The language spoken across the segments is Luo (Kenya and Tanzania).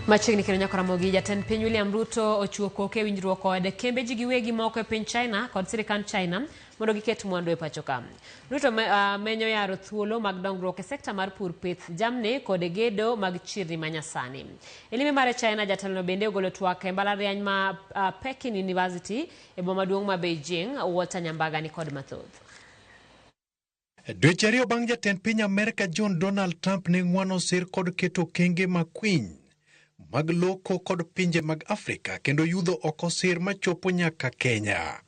Machiegni kendo nyako Ramogi, jatend piny William Ruto ochiwo koke winjruok kod kembe ji giwegi moko e piny China kod sirikand China mondo giket mwandu e pachoka. Ruto menyo yaro thuolo mag dongruok e sekta mar pur, pith jamni kod gedo mag chirni manyasani. E limbe mar China, jatelono bende ogolo twak e mbalariany ma Peking University e boma maduong' ma Beijing. Walter Nyambaga ni kod mathoth. Dweche ariyo bang' jatend piny Amerika John Donald Trump ne ng'wano sir kod keto kenge makwiny mag loko kod pinje mag Afrika kendo yudho oko sir machopo nyaka Kenya.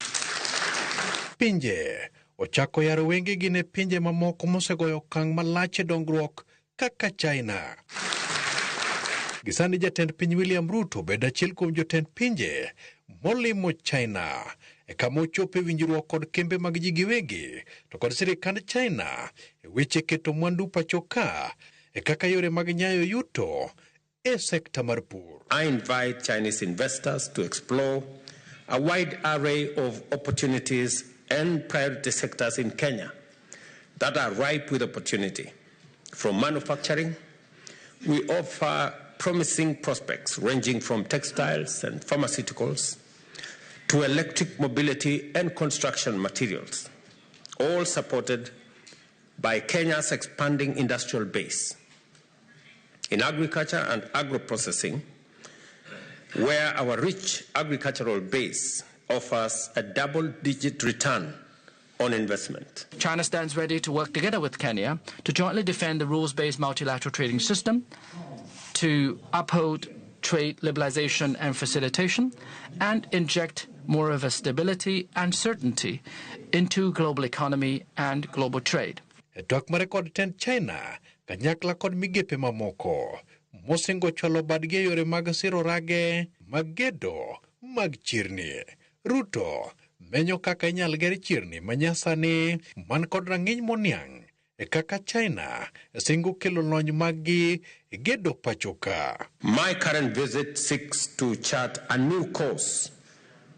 Pinje ochako yaro wengegi ne pinje mamoko mosegoyo okang' malach e dongruok kaka China. Gisani jatend piny William Ruto bedo achiel kuom jotend pinje molimo China e kama ochopo e winjruok kod kembe mag ji giwegi to kod sirikand China e weche keto mwandu pachoka e kaka yore mag nyayo yuto e sekta mar pur. I invite Chinese investors to explore a wide array of opportunities and priority sectors in Kenya that are ripe with opportunity. From manufacturing, we offer promising prospects ranging from textiles and pharmaceuticals to electric mobility and construction materials, all supported by Kenya's expanding industrial base. In agriculture and agro-processing, where our rich agricultural base offers a double-digit return on investment. China stands ready to work together with Kenya to jointly defend the rules-based multilateral trading system, to uphold trade liberalization and facilitation, and inject more of a stability and certainty into global economy and global trade. Twak mare kod tend China kanyakla kod migepe mamoko mosingo chwalo badgi yore mag siro rage mag gedo mag chirni. Ruto menyo kaka inyal ger chirni manyasani man kod rang'iny moniang' e kaka China singo kelo lony maggi gedo pachoka. My current visit seeks to chart a new course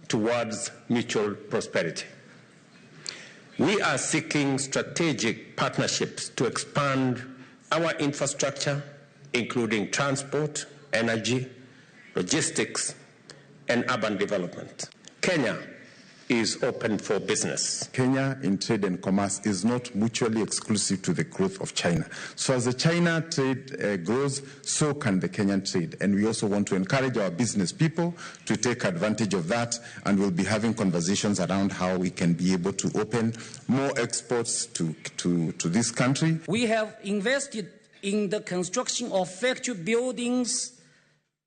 towards mutual prosperity. We are seeking strategic partnerships to expand our infrastructure, including transport, energy, logistics, and urban development. Kenya is open for business. Kenya in trade and commerce is not mutually exclusive to the growth of China. So as the China trade grows, so can the Kenyan trade. And we also want to encourage our business people to take advantage of that, and we'll be having conversations around how we can be able to open more exports to this country. We have invested in the construction of factory buildings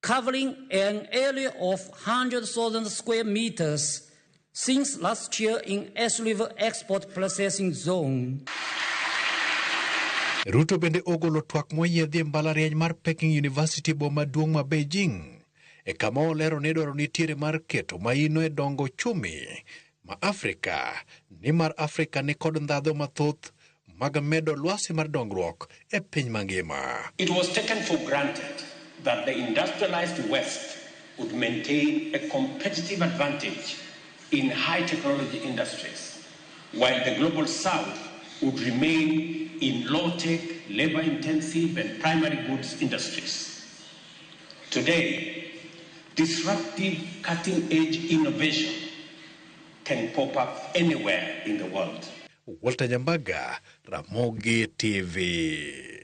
covering an area of 100,000 square meters since last year in S River Export Processing Zone. Ruto bende ogolo twak moyiedhi e mbalariany mar Peking University boma maduong' ma Beijing e kama olero ni dwaro nitiere mar keto maino e dongo chumi ma Afrika ni mar Afrika ni kod ndhadho mathoth mag medo lwasi mar dongruok e piny mangima. It was taken for granted that the industrialized West would maintain a competitive advantage in high technology industries, while the global South would remain in low-tech, labor-intensive and primary goods industries. Today, disruptive cutting-edge innovation can pop up anywhere in the world. Walter Nyambaga, Ramogi TV.